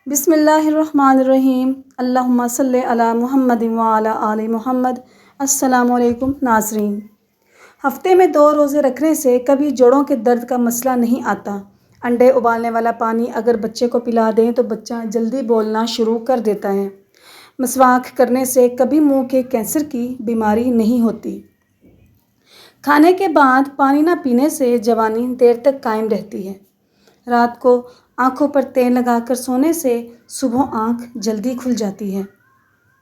بسم اللہ الرحمن الرحیم اللہم صلی علی محمد وعلی آل محمد۔ السلام علیکم ناظرین۔ ہفتے میں 2 روزے رکھنے سے کبھی جوڑوں کے درد کا مسئلہ نہیں آتا۔ انڈے ابالنے والا پانی اگر بچے کو پلا دیں تو بچہ جلدی بولنا شروع کر دیتا ہے۔ مسواک کرنے سے کبھی منہ کے کینسر کی بیماری نہیں ہوتی۔ کھانے کے بعد پانی نہ پینے سے جوانی دیر تک قائم رہتی ہے۔ رات کو آنکھوں پر تیل لگا کر سونے سے صبح آنکھ جلدی کھل جاتی ہے۔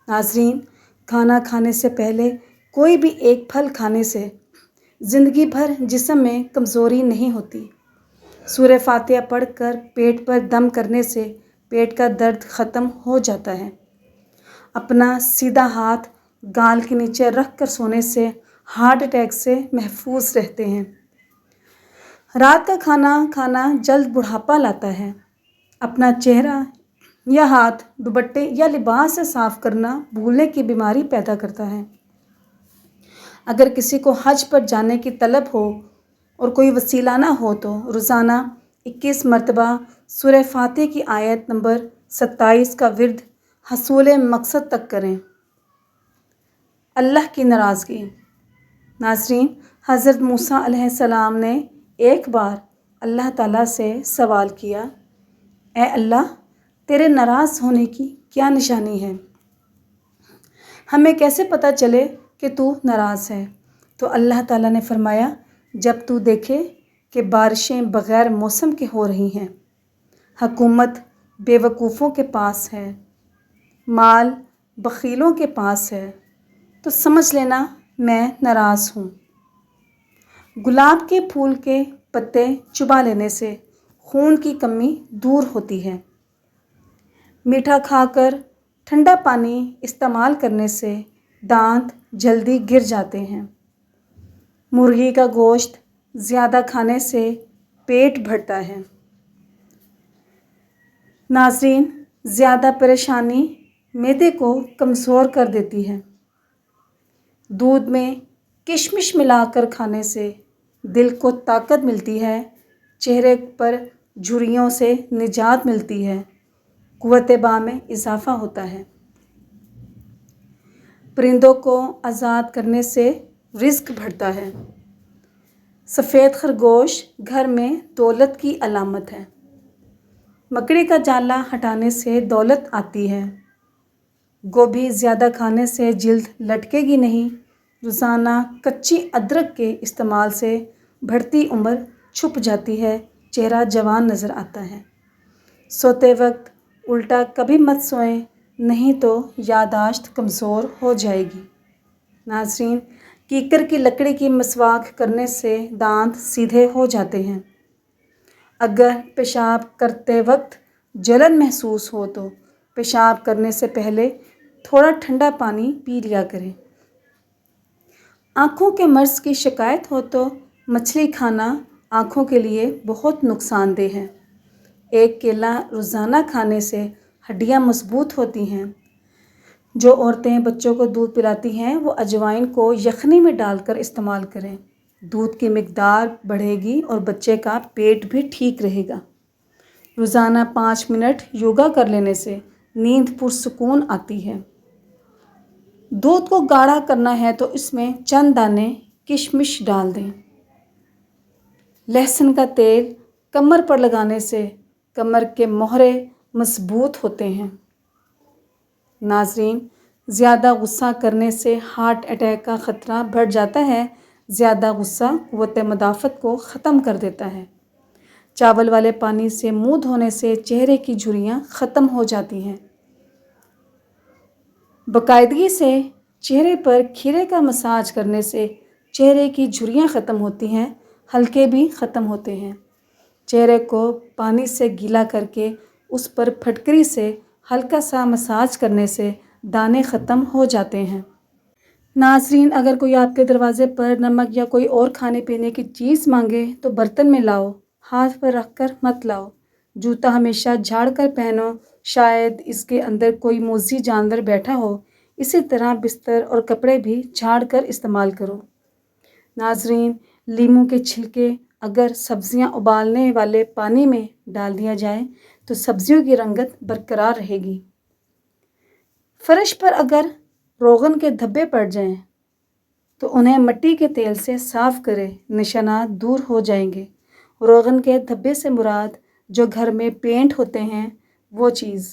ناظرین، کھانا کھانے سے پہلے کوئی بھی ایک پھل کھانے سے زندگی بھر جسم میں کمزوری نہیں ہوتی۔ سورہ فاتحہ پڑھ کر پیٹ پر دم کرنے سے پیٹ کا درد ختم ہو جاتا ہے۔ اپنا سیدھا ہاتھ گال کے نیچے رکھ کر سونے سے ہارٹ اٹیک سے محفوظ رہتے ہیں۔ رات کا کھانا کھانا جلد بڑھاپا لاتا ہے۔ اپنا چہرہ یا ہاتھ دوپٹے یا لباس سے صاف کرنا بھولنے کی بیماری پیدا کرتا ہے۔ اگر کسی کو حج پر جانے کی طلب ہو اور کوئی وسیلہ نہ ہو تو روزانہ 21 مرتبہ سورہ فاتحہ کی آیت نمبر 27 کا ورد حصول مقصد تک کریں۔ اللہ کی ناراضگی۔ ناظرین، حضرت موسیٰ علیہ السلام نے ایک بار اللہ تعالیٰ سے سوال کیا، اے اللہ، تیرے ناراض ہونے کی کیا نشانی ہے؟ ہمیں کیسے پتہ چلے کہ تو ناراض ہے؟ تو اللہ تعالیٰ نے فرمایا، جب تو دیکھے کہ بارشیں بغیر موسم کے ہو رہی ہیں، حکومت بے وقوفوں کے پاس ہے، مال بخیلوں کے پاس ہے، تو سمجھ لینا میں ناراض ہوں۔ گلاب کے پھول کے پتے چبا لینے سے خون کی کمی دور ہوتی ہے۔ میٹھا کھا کر ٹھنڈا پانی استعمال کرنے سے دانت جلدی گر جاتے ہیں۔ مرغی کا گوشت زیادہ کھانے سے پیٹ بھرتا ہے۔ ناظرین، زیادہ پریشانی معدے کو کمزور کر دیتی ہے۔ دودھ میں کشمش ملا کر کھانے سے دل کو طاقت ملتی ہے، چہرے پر جھریوں سے نجات ملتی ہے، قوت باں میں اضافہ ہوتا ہے۔ پرندوں کو آزاد کرنے سے رزق بڑھتا ہے۔ سفید خرگوش گھر میں دولت کی علامت ہے۔ مکڑی کا جالا ہٹانے سے دولت آتی ہے۔ گوبھی زیادہ کھانے سے جلد لٹکے گی نہیں۔ روزانہ کچی ادرک کے استعمال سے بڑھتی عمر چھپ جاتی ہے، چہرہ جوان نظر آتا ہے۔ سوتے وقت الٹا کبھی مت سوئیں، نہیں تو یادداشت کمزور ہو جائے گی۔ ناظرین، کیکر کی لکڑی کی مسواک کرنے سے دانت سیدھے ہو جاتے ہیں۔ اگر پیشاب کرتے وقت جلن محسوس ہو تو پیشاب کرنے سے پہلے تھوڑا ٹھنڈا پانی پی لیا کریں۔ آنکھوں کے مرض کی شکایت ہو تو مچھلی کھانا آنکھوں کے لیے بہت نقصان دہ ہے۔ ایک کیلا روزانہ کھانے سے ہڈیاں مضبوط ہوتی ہیں۔ جو عورتیں بچوں کو دودھ پلاتی ہیں وہ اجوائن کو یخنی میں ڈال کر استعمال کریں۔ دودھ کی مقدار بڑھے گی اور بچے کا پیٹ بھی ٹھیک رہے گا۔ روزانہ 5 منٹ یوگا کر لینے سے نیند پرسکون آتی ہے۔ دودھ کو گاڑھا کرنا ہے تو اس میں چند دانے کشمش ڈال دیں۔ لہسن کا تیل کمر پر لگانے سے کمر کے موہرے مضبوط ہوتے ہیں۔ ناظرین، زیادہ غصہ کرنے سے ہارٹ اٹیک کا خطرہ بڑھ جاتا ہے۔ زیادہ غصہ قوت مدافعت کو ختم کر دیتا ہے۔ چاول والے پانی سے منہ دھونے سے چہرے کی جھریاں ختم ہو جاتی ہیں۔ باقاعدگی سے چہرے پر کھیرے کا مساج کرنے سے چہرے کی جھریاں ختم ہوتی ہیں، حلقے بھی ختم ہوتے ہیں۔ چہرے کو پانی سے گیلا کر کے اس پر پھٹکری سے ہلکا سا مساج کرنے سے دانے ختم ہو جاتے ہیں۔ ناظرین، اگر کوئی آپ کے دروازے پر نمک یا کوئی اور کھانے پینے کی چیز مانگے تو برتن میں لاؤ، ہاتھ پر رکھ کر مت لاؤ۔ جوتا ہمیشہ جھاڑ کر پہنو، شاید اس کے اندر کوئی موذی جانور بیٹھا ہو۔ اسی طرح بستر اور کپڑے بھی جھاڑ کر استعمال کرو۔ ناظرین، لیموں کے چھلکے اگر سبزیاں ابالنے والے پانی میں ڈال دیا جائے تو سبزیوں کی رنگت برقرار رہے گی۔ فرش پر اگر روغن کے دھبے پڑ جائیں تو انہیں مٹی کے تیل سے صاف کرے، نشانات دور ہو جائیں گے۔ روغن کے دھبے سے مراد جو گھر میں پینٹ ہوتے ہیں وہ چیز۔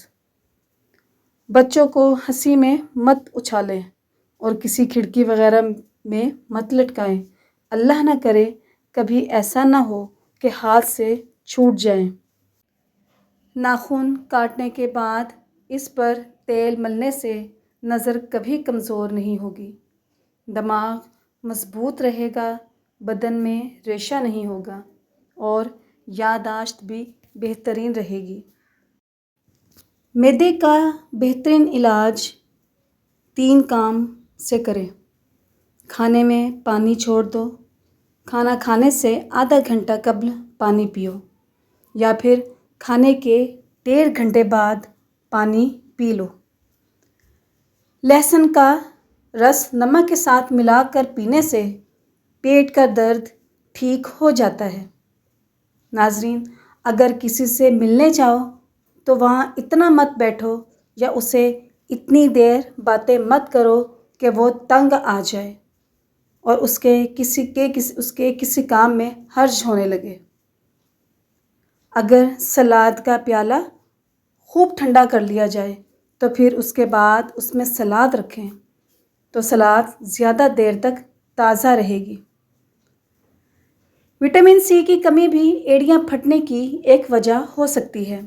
بچوں کو ہنسی میں مت اچھالیں اور کسی کھڑکی وغیرہ میں مت لٹکائیں۔ اللہ نہ کرے کبھی ایسا نہ ہو کہ ہاتھ سے چھوٹ جائیں۔ ناخن کاٹنے کے بعد اس پر تیل ملنے سے نظر کبھی کمزور نہیں ہوگی، دماغ مضبوط رہے گا، بدن میں ریشہ نہیں ہوگا اور یادداشت بھی بہترین رہے گی۔ معدے کا بہترین علاج 3 کام سے کریں۔ کھانے میں پانی چھوڑ دو، کھانا کھانے سے آدھا گھنٹہ قبل پانی پیو یا پھر کھانے کے 1.5 گھنٹے بعد پانی پی لو۔ لہسن کا رس نمک کے ساتھ ملا کر پینے سے پیٹ کا درد ٹھیک ہو جاتا ہے۔ ناظرین، اگر کسی سے ملنے جاؤ تو وہاں اتنا مت بیٹھو یا اسے اتنی دیر باتیں مت کرو کہ وہ تنگ آ جائے اور اس کے کسی کام میں حرج ہونے لگے۔ اگر سلاد کا پیالہ خوب ٹھنڈا کر لیا جائے تو پھر اس کے بعد اس میں سلاد رکھیں تو سلاد زیادہ دیر تک تازہ رہے گی۔ وٹامن سی کی کمی بھی ایڑیاں پھٹنے کی ایک وجہ ہو سکتی ہے۔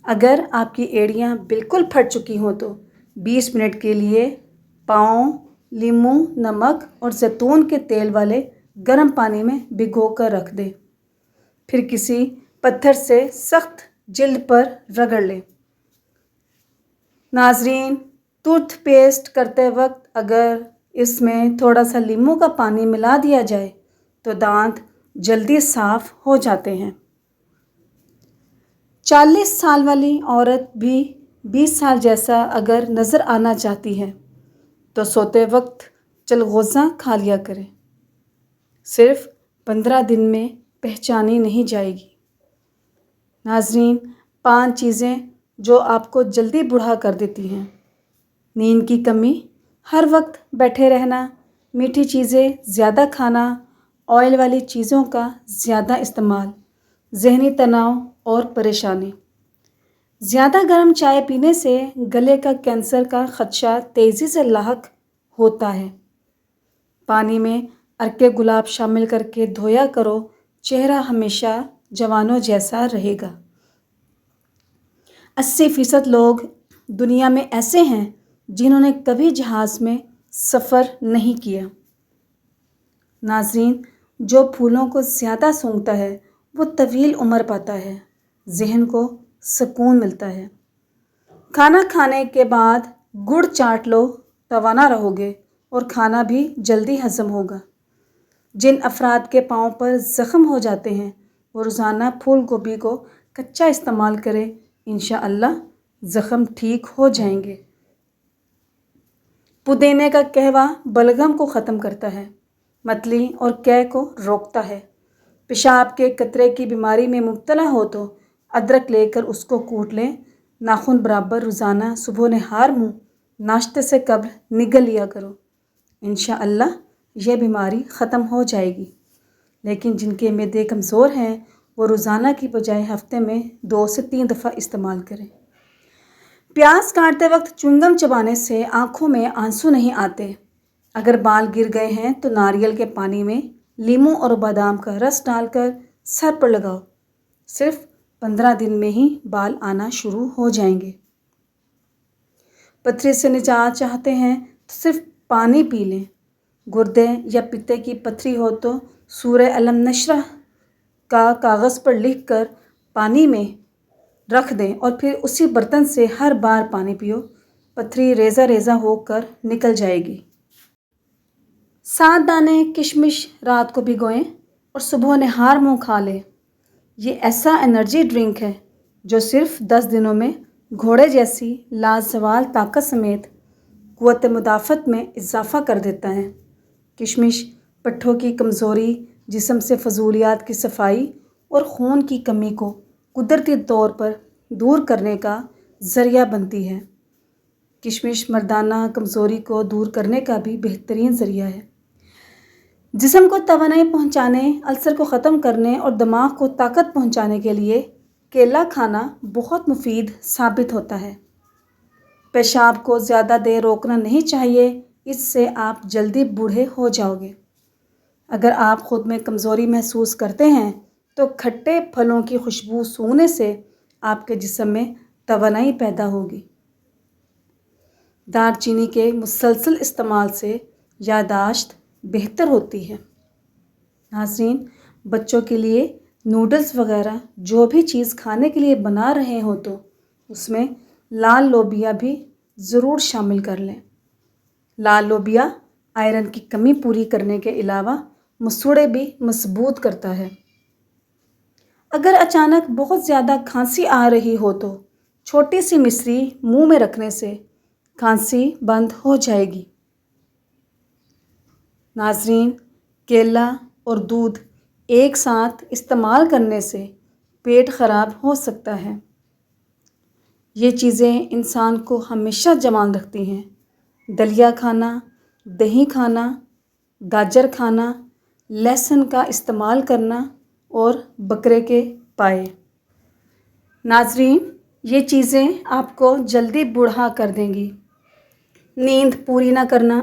اگر آپ کی ایڑیاں بالکل پھٹ چکی ہوں تو 20 منٹ کے لیے پاؤں لیموں، نمک اور زیتون کے تیل والے گرم پانی میں بھگو کر رکھ دیں، پھر کسی پتھر سے سخت جلد پر رگڑ لیں۔ ناظرین، ٹوتھ پیسٹ کرتے وقت اگر اس میں تھوڑا سا لیموں کا پانی ملا دیا جائے تو دانت جلدی صاف ہو جاتے ہیں۔ 40 سال والی عورت بھی 20 سال جیسا اگر نظر آنا چاہتی ہے تو سوتے وقت چلغوزہ کھا لیا کرے، صرف 15 دن میں پہچانی نہیں جائے گی۔ ناظرین، 5 چیزیں جو آپ کو جلدی بوڑھا کر دیتی ہیں: نیند کی کمی، ہر وقت بیٹھے رہنا، میٹھی چیزیں زیادہ کھانا، آئل والی چیزوں کا زیادہ استعمال، ذہنی تناؤ اور پریشانی۔ زیادہ گرم چائے پینے سے گلے کا کینسر کا خدشہ تیزی سے لاحق ہوتا ہے۔ پانی میں عرق گلاب شامل کر کے دھویا کرو، چہرہ ہمیشہ جوانوں جیسا رہے گا۔ 80% لوگ دنیا میں ایسے ہیں جنہوں نے کبھی جہاز میں سفر نہیں کیا۔ ناظرین، جو پھولوں کو زیادہ سونگھتا ہے وہ طویل عمر پاتا ہے، ذہن کو سکون ملتا ہے۔ کھانا کھانے کے بعد گڑ چاٹ لو، توانا رہو گے اور کھانا بھی جلدی ہضم ہوگا۔ جن افراد کے پاؤں پر زخم ہو جاتے ہیں وہ روزانہ پھول گوبھی کو کچا استعمال کریں، انشاءاللہ زخم ٹھیک ہو جائیں گے۔ پودینے کا قہوہ بلغم کو ختم کرتا ہے، متلی اور قے کو روکتا ہے۔ پیشاب کے قطرے کی بیماری میں مبتلا ہو تو ادرک لے کر اس کو کوٹ لیں، ناخن برابر روزانہ صبح نہار منہ ناشتے سے قبل نگل لیا کرو، انشاءاللہ یہ بیماری ختم ہو جائے گی۔ لیکن جن کے معدے کمزور ہیں وہ روزانہ کی بجائے ہفتے میں 2 سے 3 دفعہ استعمال کریں۔ پیاز کاٹتے وقت چنگم چبانے سے آنکھوں میں آنسو نہیں آتے۔ اگر بال گر گئے ہیں تو ناریل کے پانی میں لیموں اور بادام کا رس ڈال کر سر پر لگاؤ، صرف 15 دن میں ہی بال آنا شروع ہو جائیں گے۔ پتھری سے نجات چاہتے ہیں تو صرف پانی پی لیں۔ گردے یا پتے کی پتھری ہو تو سورہ الم نشرح کا کاغذ پر لکھ کر پانی میں رکھ دیں اور پھر اسی برتن سے ہر بار پانی پیو، پتھری ریزہ ریزہ ہو کر نکل جائے گی۔ 7 دانے کشمش رات کو بھگوئیں اور صبح نہار منہ کھا لیں۔ یہ ایسا انرجی ڈرنک ہے جو صرف 10 دنوں میں گھوڑے جیسی لازوال طاقت سمیت قوت مدافعت میں اضافہ کر دیتا ہے۔ کشمش پٹھوں کی کمزوری، جسم سے فضولیات کی صفائی اور خون کی کمی کو قدرتی طور پر دور کرنے کا ذریعہ بنتی ہے۔ کشمش مردانہ کمزوری کو دور کرنے کا بھی بہترین ذریعہ ہے۔ جسم کو توانائی پہنچانے، السر کو ختم کرنے اور دماغ کو طاقت پہنچانے کے لیے کیلا کھانا بہت مفید ثابت ہوتا ہے۔ پیشاب کو زیادہ دیر روکنا نہیں چاہیے، اس سے آپ جلدی بوڑھے ہو جاؤ گے۔ اگر آپ خود میں کمزوری محسوس کرتے ہیں تو کھٹے پھلوں کی خوشبو سونگھنے سے آپ کے جسم میں توانائی پیدا ہوگی۔ دار چینی کے مسلسل استعمال سے یادداشت بہتر ہوتی ہے۔ ناظرین، بچوں کے لیے نوڈلز وغیرہ جو بھی چیز کھانے کے لیے بنا رہے ہوں تو اس میں لال لوبیا بھی ضرور شامل کر لیں۔ لال لوبیا آئرن کی کمی پوری کرنے کے علاوہ مسوڑھے بھی مضبوط کرتا ہے۔ اگر اچانک بہت زیادہ کھانسی آ رہی ہو تو چھوٹی سی مصری منہ میں رکھنے سے کھانسی بند ہو جائے گی۔ ناظرین، کیلا اور دودھ ایک ساتھ استعمال کرنے سے پیٹ خراب ہو سکتا ہے۔ یہ چیزیں انسان کو ہمیشہ جوان رکھتی ہیں۔ دلیا کھانا، دہی کھانا، گاجر کھانا، لہسن کا استعمال کرنا اور بکرے کے پائے۔ ناظرین، یہ چیزیں آپ کو جلدی بوڑھا کر دیں گی۔ نیند پوری نہ کرنا،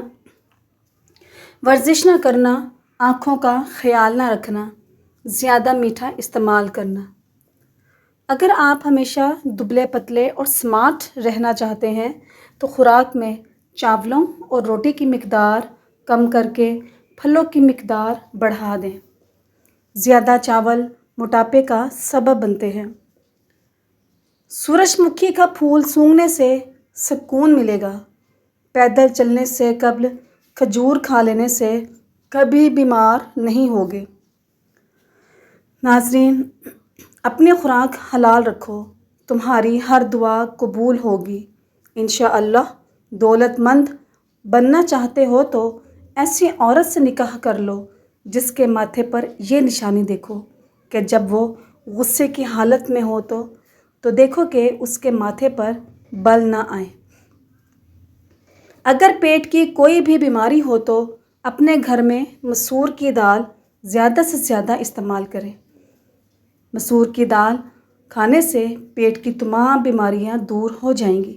ورزش نہ کرنا، آنکھوں کا خیال نہ رکھنا، زیادہ میٹھا استعمال کرنا۔ اگر آپ ہمیشہ دبلے پتلے اور سمارٹ رہنا چاہتے ہیں تو خوراک میں چاولوں اور روٹی کی مقدار کم کر کے پھلوں کی مقدار بڑھا دیں۔ زیادہ چاول موٹاپے کا سبب بنتے ہیں۔ سورج مکھی کا پھول سونگھنے سے سکون ملے گا۔ پیدل چلنے سے قبل کھجور کھا لینے سے کبھی بیمار نہیں ہوگے۔ ناظرین، اپنی خوراک حلال رکھو، تمہاری ہر دعا قبول ہوگی انشاءاللہ۔ دولت مند بننا چاہتے ہو تو ایسی عورت سے نکاح کر لو جس کے ماتھے پر یہ نشانی دیکھو کہ جب وہ غصے کی حالت میں ہو تو دیکھو کہ اس کے ماتھے پر بل نہ آئیں۔ اگر پیٹ کی کوئی بھی بیماری ہو تو اپنے گھر میں مسور کی دال زیادہ سے زیادہ استعمال کریں۔ مسور کی دال کھانے سے پیٹ کی تمام بیماریاں دور ہو جائیں گی۔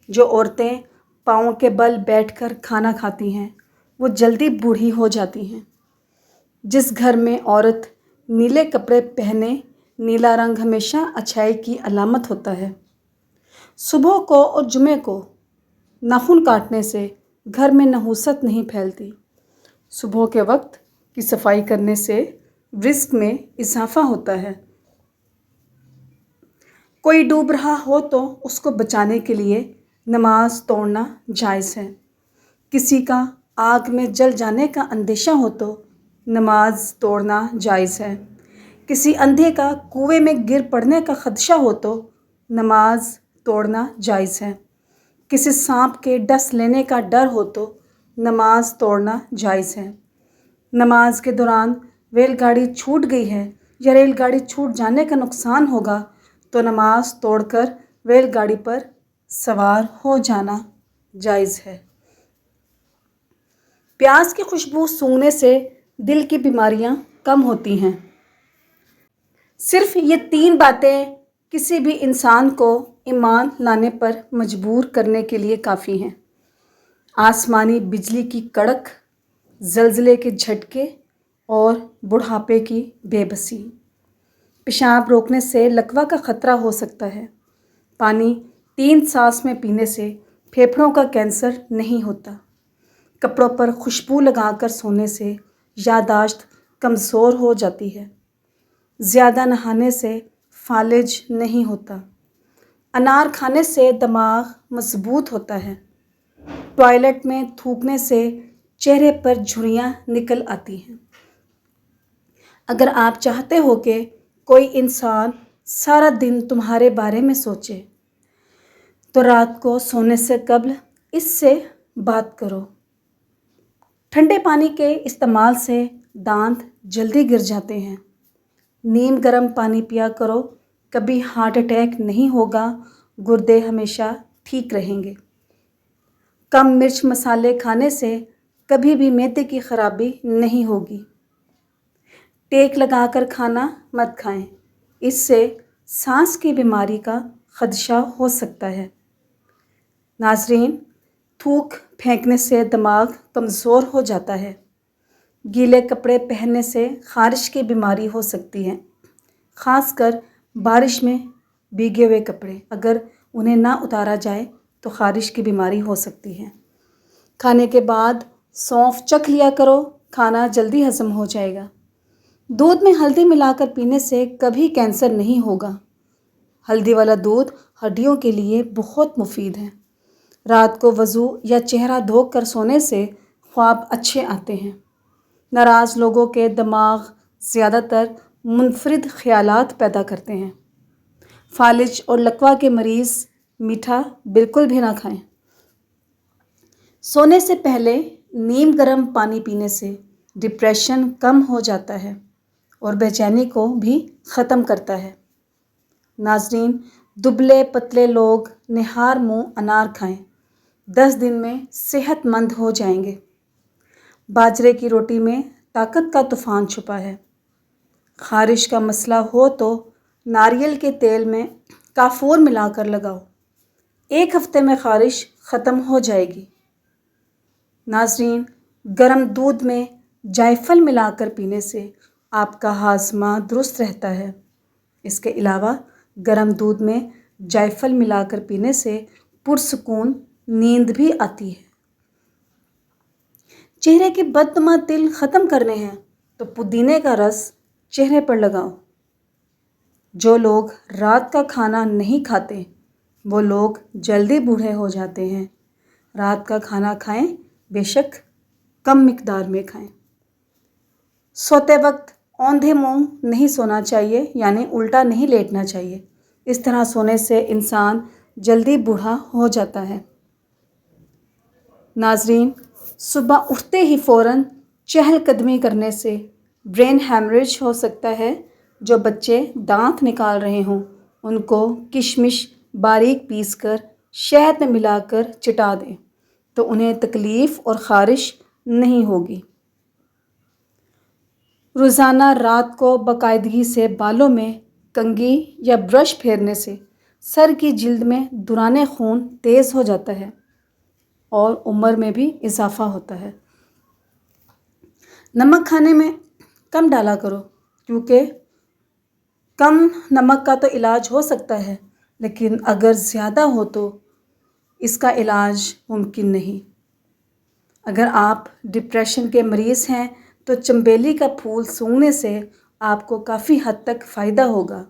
جو عورتیں پاؤں کے بل بیٹھ کر کھانا کھاتی ہیں وہ جلدی بوڑھی ہو جاتی ہیں۔ جس گھر میں عورت نیلے کپڑے پہنے، نیلا رنگ ہمیشہ اچھائی کی علامت ہوتا ہے۔ صبح کو اور جمعے کو ناخن کاٹنے سے گھر میں نحوست نہیں پھیلتی۔ صبح کے وقت کی صفائی کرنے سے رزق میں اضافہ ہوتا ہے۔ کوئی ڈوب رہا ہو تو اس کو بچانے کے لیے نماز توڑنا جائز ہے۔ کسی کا آگ میں جل جانے کا اندیشہ ہو تو نماز توڑنا جائز ہے۔ کسی اندھے کا کنویں میں گر پڑنے کا خدشہ ہو تو نماز توڑنا جائز ہے۔ کسی سانپ کے ڈس لینے کا ڈر ہو تو نماز توڑنا جائز ہے۔ نماز کے دوران ریل گاڑی چھوٹ گئی ہے یا ریل گاڑی چھوٹ جانے کا نقصان ہوگا تو نماز توڑ کر ریل گاڑی پر سوار ہو جانا جائز ہے۔ پیاز کی خوشبو سونگھنے سے دل کی بیماریاں کم ہوتی ہیں۔ صرف یہ 3 باتیں کسی بھی انسان کو ایمان لانے پر مجبور کرنے کے لیے کافی ہیں: آسمانی بجلی کی کڑک، زلزلے کے جھٹکے اور بڑھاپے کی بے بسی۔ پیشاب روکنے سے لکوہ کا خطرہ ہو سکتا ہے۔ پانی 3 سانس میں پینے سے پھیپھڑوں کا کینسر نہیں ہوتا۔ کپڑوں پر خوشبو لگا کر سونے سے یادداشت کمزور ہو جاتی ہے۔ زیادہ نہانے سے فالج نہیں ہوتا۔ انار کھانے سے دماغ مضبوط ہوتا ہے۔ ٹوائلٹ میں تھوکنے سے چہرے پر جھریاں نکل آتی ہیں۔ اگر آپ چاہتے ہو کہ کوئی انسان سارا دن تمہارے بارے میں سوچے تو رات کو سونے سے قبل اس سے بات کرو۔ ٹھنڈے پانی کے استعمال سے دانت جلدی گر جاتے ہیں۔ نیم گرم پانی پیا کرو کبھی ہارٹ اٹیک نہیں ہوگا، گردے ہمیشہ ٹھیک رہیں گے۔ کم مرچ مسالے کھانے سے کبھی بھی معدے کی خرابی نہیں ہوگی۔ ٹیک لگا کر کھانا مت کھائیں، اس سے سانس کی بیماری کا خدشہ ہو سکتا ہے۔ ناظرین، تھوک پھینکنے سے دماغ کمزور ہو جاتا ہے۔ گیلے کپڑے پہننے سے خارش کی بیماری ہو سکتی ہے، خاص کر بارش میں بھیگے ہوئے کپڑے اگر انہیں نہ اتارا جائے تو خارش کی بیماری ہو سکتی ہے۔ کھانے کے بعد سونف چکھ لیا کرو، کھانا جلدی ہضم ہو جائے گا۔ دودھ میں ہلدی ملا کر پینے سے کبھی کینسر نہیں ہوگا۔ ہلدی والا دودھ ہڈیوں کے لیے بہت مفید ہے۔ رات کو وضو یا چہرہ دھو کر سونے سے خواب اچھے آتے ہیں۔ ناراض لوگوں کے دماغ زیادہ تر منفرد خیالات پیدا کرتے ہیں۔ فالج اور لکوہ کے مریض میٹھا بالکل بھی نہ کھائیں۔ سونے سے پہلے نیم گرم پانی پینے سے ڈپریشن کم ہو جاتا ہے اور بے چینی کو بھی ختم کرتا ہے۔ ناظرین، دبلے پتلے لوگ نہار منہ انار کھائیں، 10 دن میں صحت مند ہو جائیں گے۔ باجرے کی روٹی میں طاقت کا طوفان چھپا ہے۔ خارش کا مسئلہ ہو تو ناریل کے تیل میں کافور ملا کر لگاؤ، 1 ہفتے میں خارش ختم ہو جائے گی۔ ناظرین، گرم دودھ میں جائفل ملا کر پینے سے آپ کا ہاضمہ درست رہتا ہے۔ اس کے علاوہ گرم دودھ میں جائفل ملا کر پینے سے پرسکون نیند بھی آتی ہے۔ چہرے کے بدنما تل ختم کرنے ہیں تو پودینے کا رس چہرے پر لگاؤ۔ جو لوگ رات کا کھانا نہیں کھاتے وہ لوگ جلدی بوڑھے ہو جاتے ہیں۔ رات کا کھانا کھائیں، بے شک کم مقدار میں کھائیں۔ سوتے وقت اوندھے منہ نہیں سونا چاہیے، یعنی الٹا نہیں لیٹنا چاہیے۔ اس طرح سونے سے انسان جلدی بوڑھا ہو جاتا ہے۔ ناظرین، صبح اٹھتے ہی فوراً چہل قدمی کرنے سے برین ہیمریج ہو سکتا ہے۔ جو بچے دانت نکال رہے ہوں ان کو کشمش باریک پیس کر شہد میں ملا کر چٹا دیں تو انہیں تکلیف اور خارش نہیں ہوگی۔ روزانہ رات کو باقاعدگی سے بالوں میں کنگھی یا برش پھیرنے سے سر کی جلد میں دوران خون تیز ہو جاتا ہے اور عمر میں بھی اضافہ ہوتا ہے۔ نمک کھانے میں کم ڈالا کرو، کیونکہ کم نمک کا تو علاج ہو سکتا ہے، لیکن اگر زیادہ ہو تو اس کا علاج ممکن نہیں۔ اگر آپ ڈپریشن کے مریض ہیں تو چنبیلی کا پھول سونگھنے سے آپ کو کافی حد تک فائدہ ہوگا۔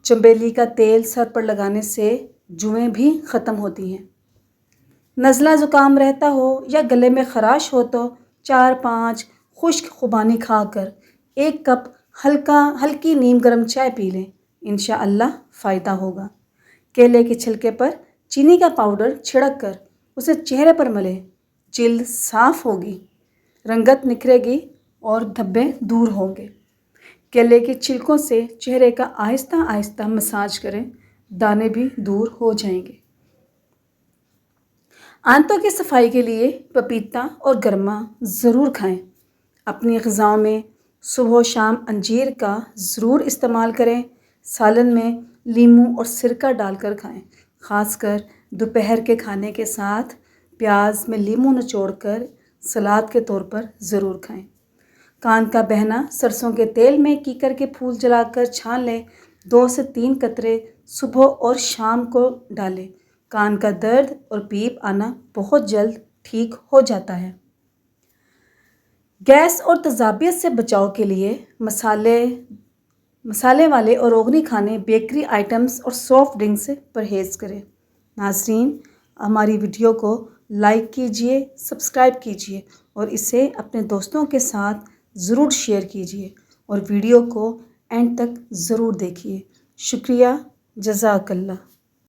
چنبیلی کا تیل سر پر لگانے سے جوئیں بھی ختم ہوتی ہیں۔ نزلہ زکام رہتا ہو یا گلے میں خراش ہو تو 4-5 خشک خوبانی کھا کر 1 کپ ہلکی نیم گرم چائے پی لیں، انشاءاللہ فائدہ ہوگا۔ کیلے کے چھلکے پر چینی کا پاؤڈر چھڑک کر اسے چہرے پر ملیں، جلد صاف ہوگی، رنگت نکھرے گی اور دھبے دور ہوں گے۔ کیلے کے چھلکوں سے چہرے کا آہستہ آہستہ مساج کریں، دانے بھی دور ہو جائیں گے۔ آنتوں کی صفائی کے لیے پپیتا اور گرما ضرور کھائیں۔ اپنی غذاؤں میں صبح و شام انجیر کا ضرور استعمال کریں۔ سالن میں لیموں اور سرکہ ڈال کر کھائیں، خاص کر دوپہر کے کھانے کے ساتھ پیاز میں لیموں نچوڑ کر سلاد کے طور پر ضرور کھائیں۔ کان کا بہنا سرسوں کے تیل میں کیکر کے پھول جلا کر چھان لیں، 2 سے 3 قطرے صبح اور شام کو ڈالیں۔ کان کا درد اور پیپ آنا بہت جلد ٹھیک ہو جاتا ہے۔ گیس اور تیزابیت سے بچاؤ کے لیے مسالے والے اور روغنی کھانے، بیکری آئٹمز اور سافٹ ڈرنک سے پرہیز کریں۔ ناظرین، ہماری ویڈیو کو لائک کیجئے، سبسکرائب کیجئے اور اسے اپنے دوستوں کے ساتھ ضرور شیئر کیجئے اور ویڈیو کو اینڈ تک ضرور دیکھیے۔ شکریہ، جزاک اللہ۔